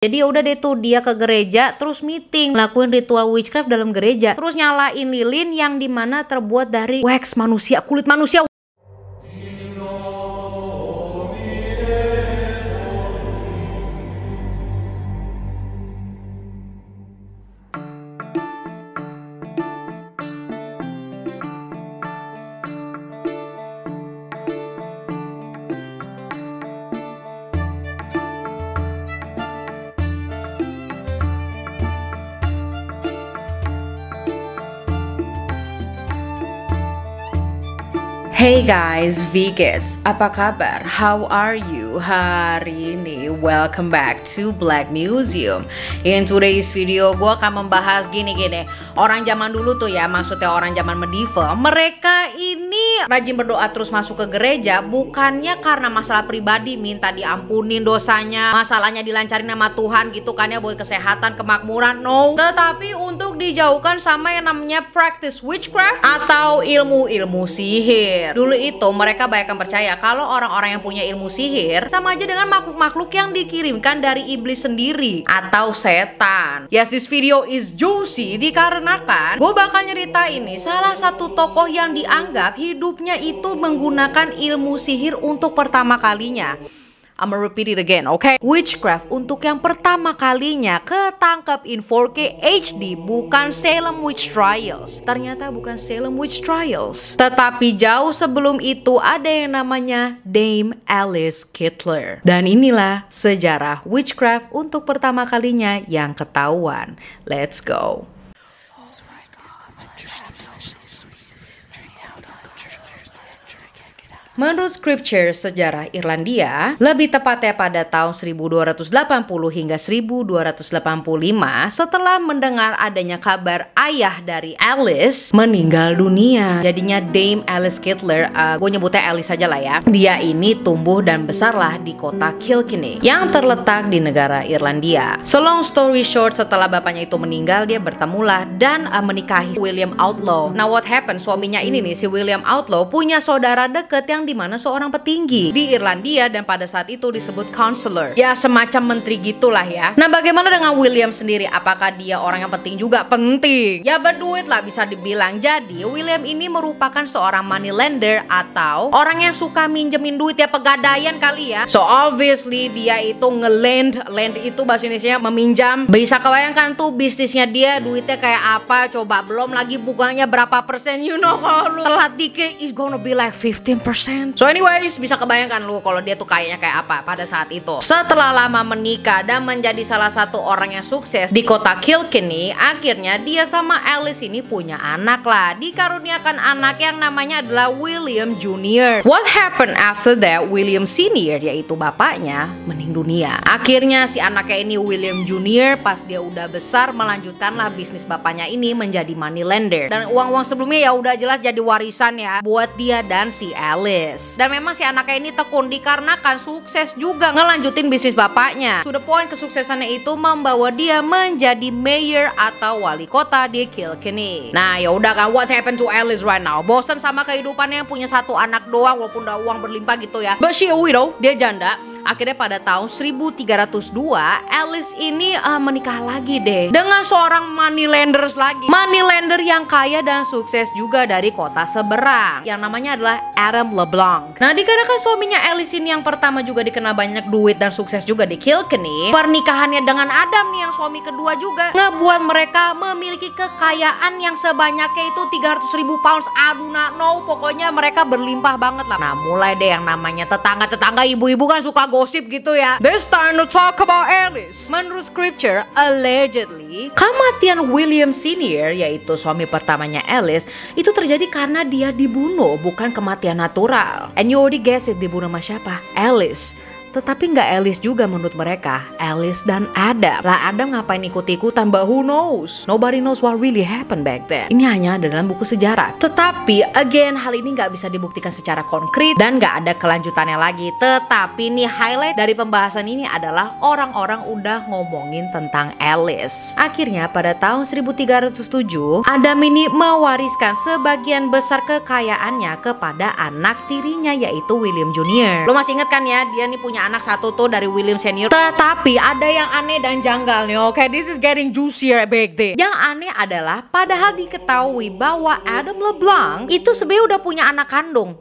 Jadi ya udah deh tuh dia ke gereja terus meeting, lakuin ritual witchcraft dalam gereja, terus nyalain lilin yang dimana terbuat dari wax manusia, kulit manusia. Hey guys, V-Kids, apa kabar? How are you hari ini? Welcome back to Black Museum. In today's video, gue akan membahas gini. Orang zaman dulu tuh ya, maksudnya orang zaman medieval, mereka ini rajin berdoa terus masuk ke gereja, bukannya karena masalah pribadi, minta diampunin dosanya, masalahnya dilancarin sama Tuhan gitu kan ya, buat kesehatan, kemakmuran, no. Tetapi untuk dijauhkan sama yang namanya practice witchcraft atau ilmu-ilmu sihir. Dulu itu mereka banyak yang percaya kalau orang-orang yang punya ilmu sihir sama aja dengan makhluk-makhluk yang dikirimkan dari iblis sendiri atau setan. Yes, this video is juicy dikarenakan gue bakal nyerita ini salah satu tokoh yang dianggap hidupnya itu menggunakan ilmu sihir untuk pertama kalinya. I'ma repeat it again, okay? Witchcraft untuk yang pertama kalinya ketangkep in 4K HD, bukan Salem Witch Trials. Ternyata bukan Salem Witch Trials, tetapi jauh sebelum itu ada yang namanya Dame Alice Kittler. Dan inilah sejarah witchcraft untuk pertama kalinya yang ketahuan. Let's go. Menurut scripture sejarah Irlandia, lebih tepatnya pada tahun 1280 hingga 1285, setelah mendengar adanya kabar ayah dari Alice meninggal dunia. Jadinya Dame Alice Kittler, gue nyebutnya Alice aja lah ya. Dia ini tumbuh dan besarlah di kota Kilkenny yang terletak di negara Irlandia. So long story short, setelah bapaknya itu meninggal, dia bertemulah dan menikahi William Outlaw. Nah, what happened? Suaminya ini nih, si William Outlaw, punya saudara deket yang dimana seorang petinggi di Irlandia dan pada saat itu disebut counselor, ya semacam menteri gitulah ya. Nah, bagaimana dengan William sendiri? Apakah dia orang yang penting juga? Penting, ya berduit lah bisa dibilang. Jadi William ini merupakan seorang money lender atau orang yang suka minjemin duit, ya pegadaian kali ya. So obviously dia itu land itu bahasa Indonesia meminjam. Bisa kebayangkan tuh bisnisnya dia, duitnya kayak apa coba, belum lagi bunganya berapa persen. You know, kalau lu telat dikit it's gonna be like 15%. So anyways, bisa kebayangkan lu kalau dia tuh kayaknya kayak apa pada saat itu. Setelah lama menikah dan menjadi salah satu orang yang sukses di kota Kilkenny, akhirnya dia sama Alice ini punya anak lah. Dikaruniakan anak yang namanya adalah William Junior. What happened after that? William Senior, yaitu bapaknya, meninggal dunia. Akhirnya si anaknya ini William Junior pas dia udah besar melanjutkanlah bisnis bapaknya ini menjadi money lender. Dan uang-uang sebelumnya ya udah jelas jadi warisan ya buat dia dan si Alice. Dan memang si anaknya ini tekun dikarenakan sukses juga ngelanjutin bisnis bapaknya. To the point kesuksesannya itu membawa dia menjadi mayor atau wali kota di Kilkenny. Nah, ya udah kan, what happened to Alice right now? Bosan sama kehidupannya yang punya satu anak doang walaupun udah uang berlimpah gitu ya. But she a widow, dia janda. Akhirnya pada tahun 1302 Alice ini menikah lagi deh dengan seorang money lenders lagi. Money lender yang kaya dan sukses juga dari kota seberang yang namanya adalah Adam LeBlanc. Nah, dikarenakan suaminya Alice ini yang pertama juga dikenal banyak duit dan sukses juga di Kilkenny, pernikahannya dengan Adam nih yang suami kedua juga ngebuat mereka memiliki kekayaan yang sebanyaknya itu 300.000 pounds. Aduh no, pokoknya mereka berlimpah banget lah. Nah, mulai deh yang namanya tetangga-tetangga ibu-ibu kan suka gosip gitu ya. This time to talk about Alice. Menurut scripture, allegedly kematian William Senior, yaitu suami pertamanya Alice, itu terjadi karena dia dibunuh, bukan kematian natural. And you already guess it, dibunuh sama siapa? Alice. Tetapi nggak Alice juga menurut mereka, Alice dan Adam. Lah Adam ngapain ikut-ikutan, but who knows? Nobody knows what really happened back then. Ini hanya ada dalam buku sejarah. Tetapi again, hal ini nggak bisa dibuktikan secara konkret dan nggak ada kelanjutannya lagi. Tetapi nih highlight dari pembahasan ini adalah orang-orang udah ngomongin tentang Alice. Akhirnya pada tahun 1307, Adam ini mewariskan sebagian besar kekayaannya kepada anak tirinya yaitu William Junior. Lo masih inget kan ya, dia nih punya punya anak satu tuh dari William Senior. Tetapi ada yang aneh dan janggal nih. Oke, this is getting juicier back there. Yang aneh adalah padahal diketahui bahwa Adam LeBlanc itu sebenarnya udah punya anak kandung.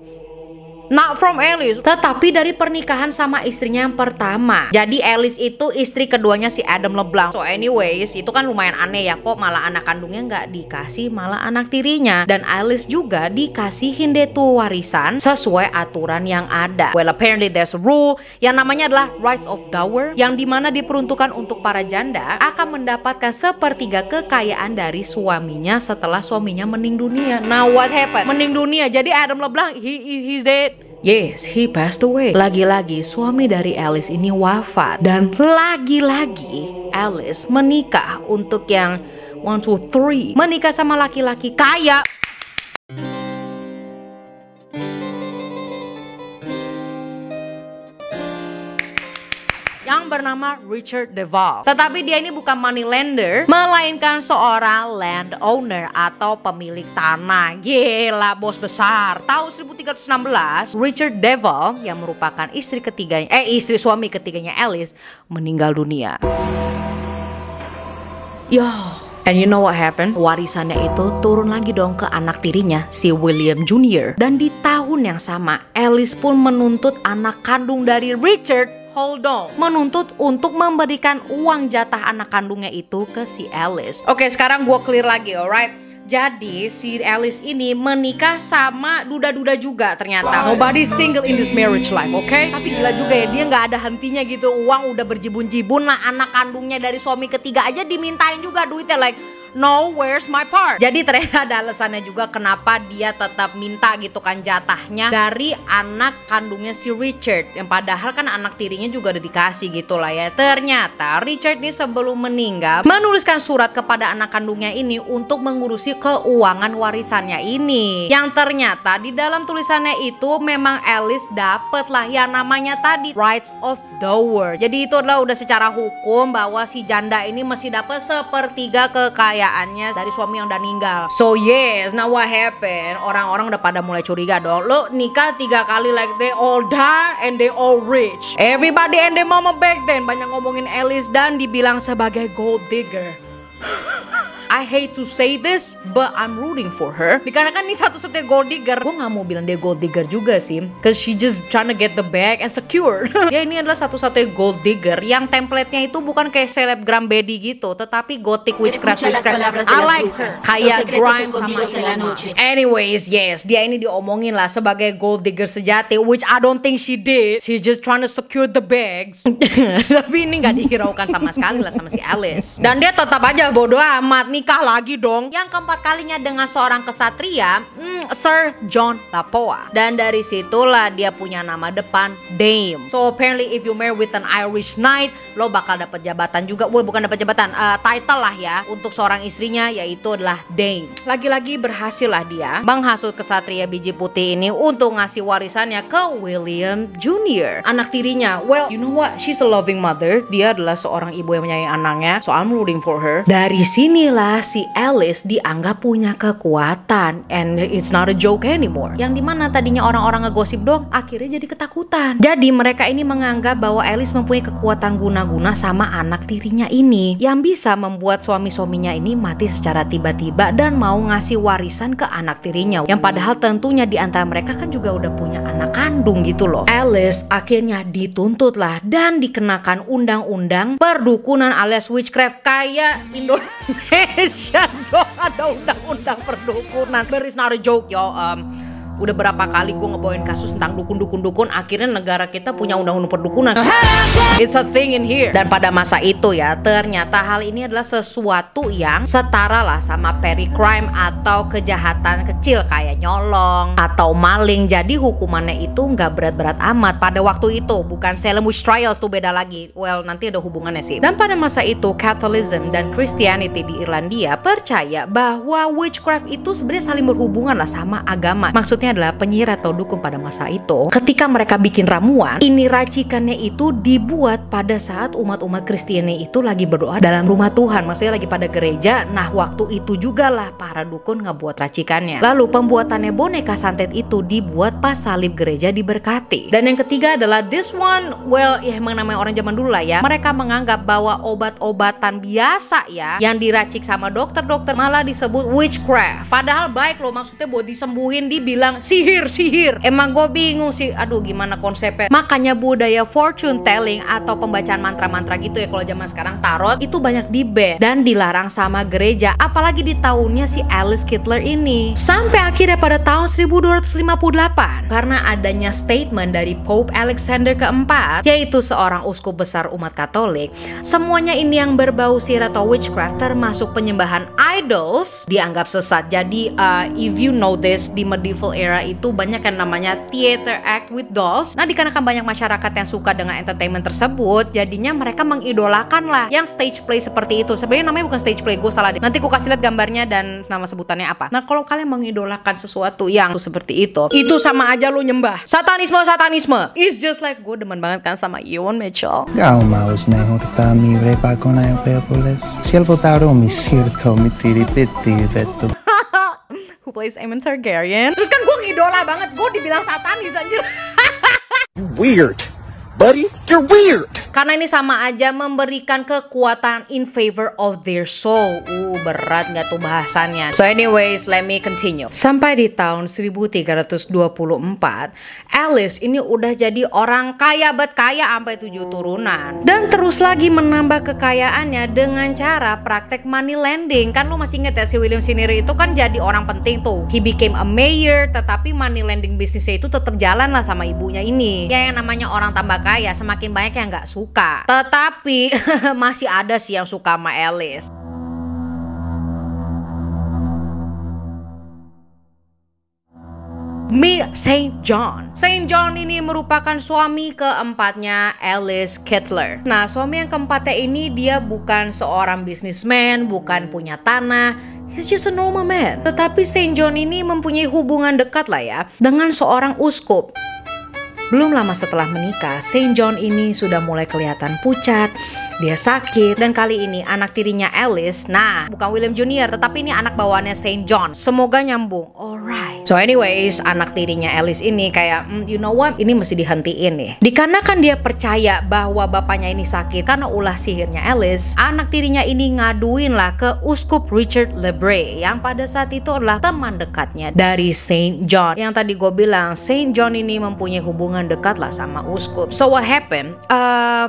Not from Alice, tetapi dari pernikahan sama istrinya yang pertama. Jadi Alice itu istri keduanya si Adam LeBlanc. So anyways, itu kan lumayan aneh ya, kok malah anak kandungnya nggak dikasih, malah anak tirinya. Dan Alice juga dikasihin deh tuh warisan sesuai aturan yang ada. Well, apparently there's a rule yang namanya adalah rights of dower, yang dimana diperuntukkan untuk para janda akan mendapatkan sepertiga kekayaan dari suaminya setelah suaminya meninggal dunia. Now what happened? Meninggal dunia, jadi Adam LeBlanc he's dead. Yes, he passed away. Lagi-lagi suami dari Alice ini wafat. Dan lagi-lagi Alice menikah untuk yang 1, 2, 3. Menikah sama laki-laki kaya. Yang bernama Richard DeVal. Tetapi dia ini bukan money lender, melainkan seorang landowner atau pemilik tanah. Gila, bos besar. Tahun 1316, Richard DeVal yang merupakan istri suami ketiganya Alice meninggal dunia. And you know what happened? Warisannya itu turun lagi dong ke anak tirinya, si William Jr. Dan di tahun yang sama, Alice pun menuntut anak kandung dari Richard, menuntut untuk memberikan uang jatah anak kandungnya itu ke si Alice. Oke, sekarang gue clear lagi, alright? Jadi si Alice ini menikah sama duda-duda juga ternyata. Nobody single in this marriage life, okay? Tapi gila juga ya, dia nggak ada hentinya gitu. Uang udah berjibun-jibun lah, anak kandungnya dari suami ketiga aja dimintain juga duitnya, like no, where's my part? Jadi ternyata ada alasannya juga kenapa dia tetap minta gitu kan jatahnya dari anak kandungnya si Richard. Yang padahal kan anak tirinya juga udah dikasih gitu lah ya. Ternyata Richard ini sebelum meninggal menuliskan surat kepada anak kandungnya ini untuk mengurusi keuangan warisannya ini. Yang ternyata di dalam tulisannya itu memang Alice dapet lah yang namanya tadi rights of dower. Jadi itu adalah udah secara hukum bahwa si janda ini mesti dapat sepertiga kekayaannya dari suami yang udah meninggal. So yes, now what happened? Orang-orang udah pada mulai curiga dong. Lo nikah 3 kali like they all die and they all rich. Everybody and their mama back then banyak ngomongin Alice dan dibilang sebagai gold digger. I hate to say this, but I'm rooting for her. Dikarenakan ini satu-satunya gold digger. Gue gak mau bilang dia gold digger juga sih, cause she just trying to get the bag and secure. Ya ini adalah satu-satunya gold digger yang template-nya itu bukan kayak selebgram Betty gitu, tetapi gothic witchcraft. I like kayak Grimes sama. Anyways, yes, dia ini diomongin lah sebagai gold digger sejati, which I don't think she did. She's just trying to secure the bags. Tapi ini gak dihiraukan sama sekali lah sama si Alice. Dan dia tetap aja bodoh amat, nikah lagi dong. Yang keempat kalinya dengan seorang kesatria, Sir John Lapoa. Dan dari situlah dia punya nama depan Dame. So apparently if you marry with an Irish knight, lo bakal dapat jabatan juga. Bukan dapat jabatan, title lah ya untuk seorang istrinya, yaitu adalah Dame. Lagi-lagi berhasil lah dia menghasut kesatria biji putih ini untuk ngasih warisannya ke William Jr., anak tirinya. Well, you know what? She's a loving mother. Dia adalah seorang ibu yang menyayangi anaknya. So I'm rooting for her. Dari sinilah si Alice dianggap punya kekuatan, and it's not a joke anymore. Yang dimana tadinya orang-orang ngegosip dong, akhirnya jadi ketakutan. Jadi mereka ini menganggap bahwa Alice mempunyai kekuatan guna-guna sama anak tirinya ini, yang bisa membuat suami-suaminya ini mati secara tiba-tiba dan mau ngasih warisan ke anak tirinya. Yang padahal tentunya di antara mereka kan juga udah punya anak kandung gitu loh. Alice akhirnya dituntut lah dan dikenakan undang-undang perdukunan alias witchcraft kayak Indonesia dong, ada undang-undang perdukunan. But it's not a joke yo. Udah berapa kali gue ngebawain kasus tentang dukun-dukun, akhirnya negara kita punya undang-undang perdukunan. It's a thing in here. Dan pada masa itu ya, ternyata hal ini adalah sesuatu yang setara lah sama petty crime atau kejahatan kecil kayak nyolong atau maling. Jadi hukumannya itu nggak berat-berat amat pada waktu itu. Bukan Salem witch trials tuh, beda lagi. Well, nanti ada hubungannya sih. Dan pada masa itu Catholicism dan Christianity di Irlandia percaya bahwa witchcraft itu sebenarnya saling berhubungan lah sama agama. Maksudnya ini adalah penyihir atau dukun pada masa itu. Ketika mereka bikin ramuan, ini racikannya itu dibuat pada saat umat-umat Kristiani itu lagi berdoa dalam rumah Tuhan, maksudnya lagi pada gereja. Nah, waktu itu juga lah para dukun ngebuat racikannya. Lalu pembuatannya boneka santet itu dibuat pas salib gereja diberkati. Dan yang ketiga adalah this one, well, ya emang namanya orang zaman dulu lah ya. Mereka menganggap bahwa obat-obatan biasa ya yang diracik sama dokter-dokter malah disebut witchcraft. Padahal baik loh, maksudnya buat disembuhin dibilang sihir. Emang gue bingung sih, aduh gimana konsepnya. Makanya budaya fortune telling atau pembacaan mantra-mantra gitu ya kalau zaman sekarang, tarot, itu banyak di-ban dan dilarang sama gereja, apalagi di tahunnya si Alice Kittler ini. Sampai akhirnya pada tahun 1258 karena adanya statement dari Pope Alexander keempat, yaitu seorang uskup besar umat Katolik, semuanya ini yang berbau sihir atau witchcraft termasuk penyembahan idols dianggap sesat. Jadi if you know this, di medieval era itu banyak yang namanya theater act with dolls. Nah, dikarenakan banyak masyarakat yang suka dengan entertainment tersebut, jadinya mereka mengidolakan lah yang stage play seperti itu. Sebenarnya namanya bukan stage play, gue salah deh. Nanti gue kasih lihat gambarnya dan nama sebutannya apa. Nah, kalau kalian mengidolakan sesuatu yang seperti itu sama aja lo nyembah satanisme. It's just like, gue demen banget kan sama Ewan Mitchell. Gaumaus ne hurtami repakona eupeopoles. Silvotaromi sirtomi tiripeti retu. Who plays Aemon Targaryen. Terus kan gue ngidola banget, gue dibilang satanis anjir. Weird, buddy, you're weird. Karena ini sama aja memberikan kekuatan in favor of their soul. Berat nggak tuh bahasannya. So anyways, let me continue. Sampai di tahun 1324, Alice ini udah jadi orang kaya banget, kaya sampai 7 turunan. Dan terus lagi menambah kekayaannya dengan cara praktek money lending. Kan lu masih inget ya si William Siniry itu kan jadi orang penting tuh. He became a mayor, tetapi money lending bisnisnya itu tetap jalan lah sama ibunya ini. Ya, yang namanya orang tambah kaya semakin banyak yang nggak suka. Tetapi masih ada sih yang suka sama Alice. Meet Saint John. Saint John ini merupakan suami keempatnya Alice Kittler. Nah, suami yang keempatnya ini dia bukan seorang businessman, bukan punya tanah. He's just a normal man. Tetapi Saint John ini mempunyai hubungan dekat lah ya dengan seorang uskup. Belum lama setelah menikah, Saint John ini sudah mulai kelihatan pucat. Dia sakit, dan kali ini anak tirinya Alice, nah bukan William Jr. tetapi ini anak bawaannya Saint John. Semoga nyambung. Alright. So anyways, anak tirinya Alice ini kayak you know what, ini mesti dihentiin nih. Dikarenakan dia percaya bahwa bapaknya ini sakit karena ulah sihirnya Alice, anak tirinya ini ngaduin lah ke Uskup Richard Le Bray yang pada saat itu adalah teman dekatnya dari Saint John. Yang tadi gue bilang Saint John ini mempunyai hubungan dekat lah sama uskup. So what happened?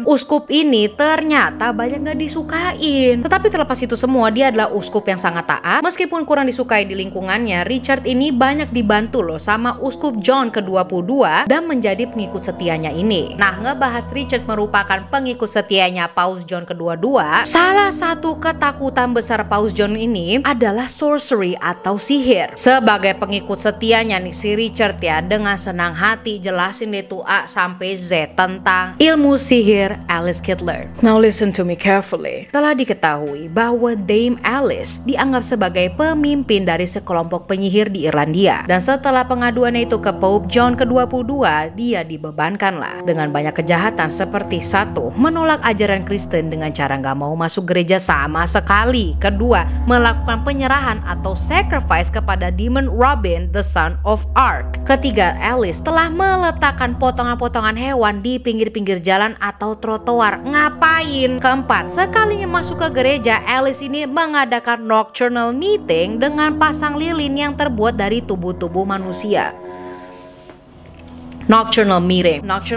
Uskup ini ternyata banyak gak disukain. Tetapi terlepas itu semua, dia adalah uskup yang sangat taat. Meskipun kurang disukai di lingkungannya, Richard ini banyak dibantu loh sama uskup John ke-22 dan menjadi pengikut setianya ini. Nah, ngebahas Richard merupakan pengikut setianya Paus John ke-22. Salah satu ketakutan besar Paus John ini adalah sorcery atau sihir. Sebagai pengikut setianya nih si Richard ya, dengan senang hati jelasin deh tuh A sampai Z tentang ilmu sihir Alice Kittler. Now listen to me carefully. Telah diketahui bahwa Dame Alice dianggap sebagai pemimpin dari sekelompok penyihir di Irlandia. Dan setelah pengaduannya itu ke Pope John ke-22, dia dibebankanlah dengan banyak kejahatan seperti 1. Menolak ajaran Kristen dengan cara gak mau masuk gereja sama sekali. 2. Melakukan penyerahan atau sacrifice kepada Demon Robin, the son of Ark. 3. Alice telah meletakkan potongan-potongan hewan di pinggir-pinggir jalan atau trotoar. Ngapain? 4. Sekalinya masuk ke gereja, Alice ini mengadakan nocturnal meeting dengan pasang lilin yang terbuat dari tubuh-tubuh manusia. Nocturnal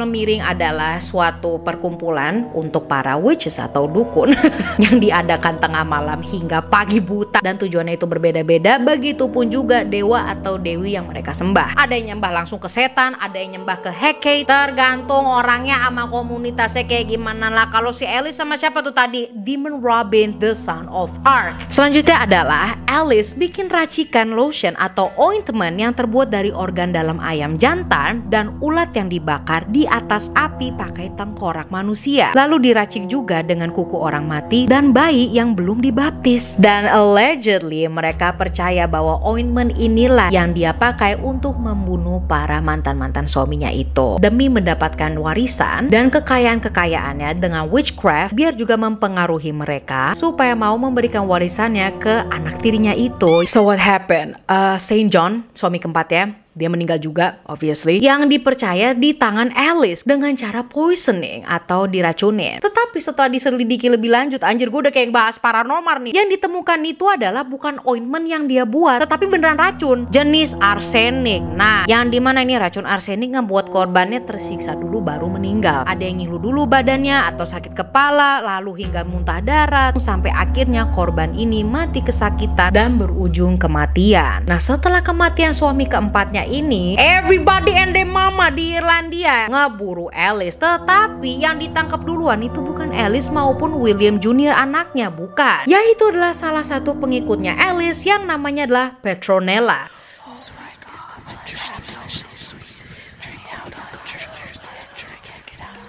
meeting adalah suatu perkumpulan untuk para witches atau dukun yang diadakan tengah malam hingga pagi buta, dan tujuannya itu berbeda-beda. Begitupun juga dewa atau dewi yang mereka sembah. Ada yang nyembah langsung ke setan, ada yang nyembah ke Hecate, tergantung orangnya sama komunitasnya kayak gimana lah. Kalau si Alice sama siapa tuh tadi? Demon Robin, the son of Ark. Selanjutnya adalah Alice bikin racikan lotion atau ointment yang terbuat dari organ dalam ayam jantan dan ulat yang dibakar di atas api pakai tengkorak manusia. Lalu diracik juga dengan kuku orang mati dan bayi yang belum dibaptis. Dan allegedly mereka percaya bahwa ointment inilah yang dia pakai untuk membunuh para mantan-mantan suaminya itu demi mendapatkan warisan dan kekayaan-kekayaannya dengan witchcraft, biar juga mempengaruhi mereka supaya mau memberikan warisannya ke anak tirinya itu. So what happened? Saint John, suami keempatnya, dia meninggal juga, obviously, yang dipercaya di tangan Alice dengan cara poisoning atau diracunin. Tetapi setelah diselidiki lebih lanjut, anjir gue udah kayak bahas paranormal nih, yang ditemukan itu adalah bukan ointment yang dia buat, tetapi beneran racun jenis arsenik. Nah, yang dimana ini racun arsenik ngebuat korbannya tersiksa dulu baru meninggal. Ada yang ngilu dulu badannya atau sakit kepala, lalu hingga muntah darah, sampai akhirnya korban ini mati kesakitan dan berujung kematian. Nah, setelah kematian suami keempatnya ini, everybody and their mama di Irlandia ngeburu Alice. Tetapi yang ditangkap duluan itu bukan Alice maupun William Jr. anaknya, bukan. Yaitu adalah salah satu pengikutnya Alice yang namanya adalah Petronella.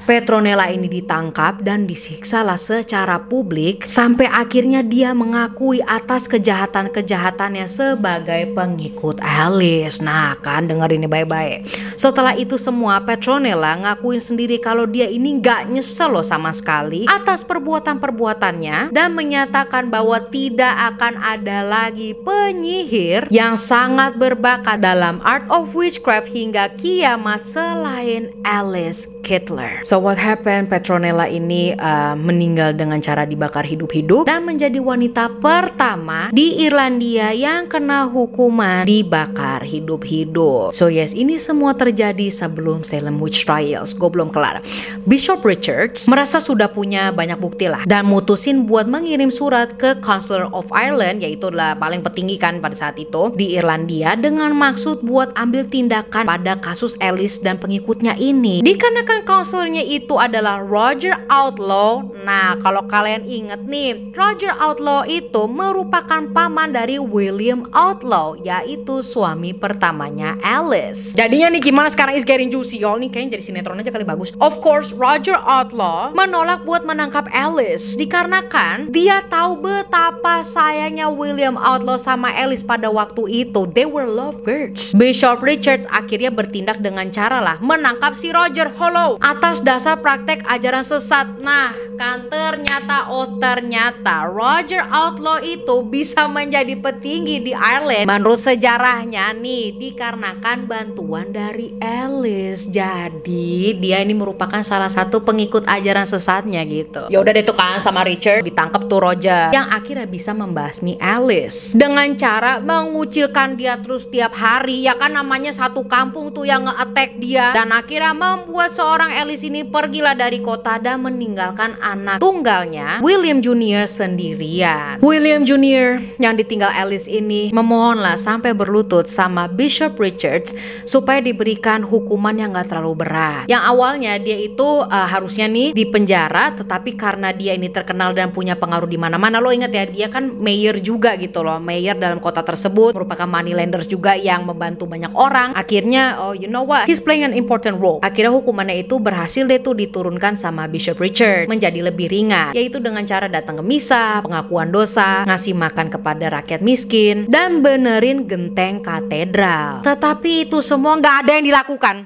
Petronella ini ditangkap dan disiksalah secara publik sampai akhirnya dia mengakui atas kejahatan-kejahatannya sebagai pengikut Alice. Nah kan, dengerin ini baik-baik. Setelah itu semua, Petronella ngakuin sendiri kalau dia ini gak nyesel loh sama sekali atas perbuatan-perbuatannya dan menyatakan bahwa tidak akan ada lagi penyihir yang sangat berbakat dalam art of witchcraft hingga kiamat selain Alice Kittler. So what happened? Petronella ini meninggal dengan cara dibakar hidup-hidup dan menjadi wanita pertama di Irlandia yang kena hukuman dibakar hidup-hidup. So yes, ini semua terjadi sebelum Salem Witch Trials. Gue belum kelar. Bishop Richards merasa sudah punya banyak bukti lah dan mutusin buat mengirim surat ke Chancellor of Ireland, yaitu adalah paling petinggi kan pada saat itu di Irlandia, dengan maksud buat ambil tindakan pada kasus Alice dan pengikutnya ini. Dikarenakan counselornya itu adalah Roger Outlaw. Nah, kalau kalian inget nih, Roger Outlaw itu merupakan paman dari William Outlaw, yaitu suami pertamanya Alice. Jadinya nih gimana sekarang is getting juicy y'all. Nih kayaknya jadi sinetron aja kali bagus. Of course, Roger Outlaw menolak buat menangkap Alice dikarenakan dia tahu betapa sayangnya William Outlaw sama Alice pada waktu itu. They were lovebirds. Bishop Richards akhirnya bertindak dengan cara lah menangkap si Roger Outlaw atas dasar praktek ajaran sesat. Nah kan, ternyata Roger Outlaw itu bisa menjadi petinggi di Ireland menurut sejarahnya nih dikarenakan bantuan dari Alice. Jadi dia ini merupakan salah satu pengikut ajaran sesatnya gitu. Ya udah deh tuh kan, sama Richard ditangkap tuh Roger yang akhirnya bisa membasmi Alice dengan cara mengucilkan dia terus tiap hari. Ya kan, namanya satu kampung tuh yang nge-attack dia, dan akhirnya membuat seorang Alice ini pergilah dari kota dan meninggalkan anak tunggalnya William Jr. sendirian. William Jr. yang ditinggal Alice ini memohonlah sampai berlutut sama Bishop Richards supaya diberikan hukuman yang gak terlalu berat. Yang awalnya dia itu harusnya nih di penjara, tetapi karena dia ini terkenal dan punya pengaruh di mana-mana. Lo inget ya, dia kan mayor juga gitu loh, mayor dalam kota tersebut, merupakan moneylenders juga yang membantu banyak orang. Akhirnya, oh you know what, he's playing an important role. Akhirnya hukumannya itu berhasil deh tuh diturunkan sama Bishop Richard menjadi lebih ringan, yaitu dengan cara datang ke misa, pengakuan dosa, ngasih makan kepada rakyat miskin, dan benerin genteng katedral. Tetapi itu semua nggak ada yang dilakukan.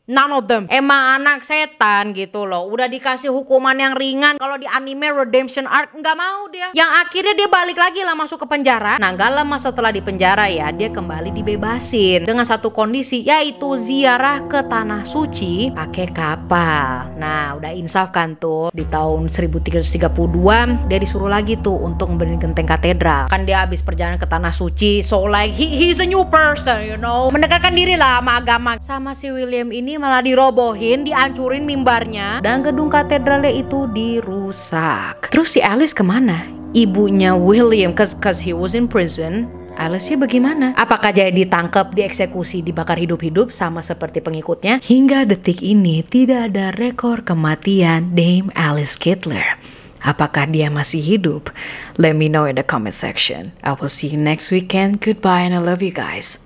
None of them. Emang anak setan gitu loh. Udah dikasih hukuman yang ringan. Kalau di anime Redemption Arc nggak mau dia. Yang akhirnya dia balik lagi lah masuk ke penjara. Nah gak lama setelah di penjara ya, dia kembali dibebasin dengan satu kondisi, yaitu ziarah ke tanah suci pakai kapal. Nah udah insaf kan tuh. Di tahun 1332 dia disuruh lagi tuh untuk membenerin genteng katedral. Kan dia habis perjalanan ke tanah suci, so like he's a new person, you know, mendekatkan diri lah sama agama. Sama si William ini malah dirobohin, dihancurin mimbarnya, dan gedung katedralnya itu dirusak. Terus si Alice kemana? Ibunya William, cause he was in prison. Alice bagaimana? Apakah jadi ditangkap, dieksekusi, dibakar hidup-hidup sama seperti pengikutnya? Hingga detik ini tidak ada rekor kematian Dame Alice Kittler. Apakah dia masih hidup? Let me know in the comment section. I will see you next weekend. Goodbye and I love you guys.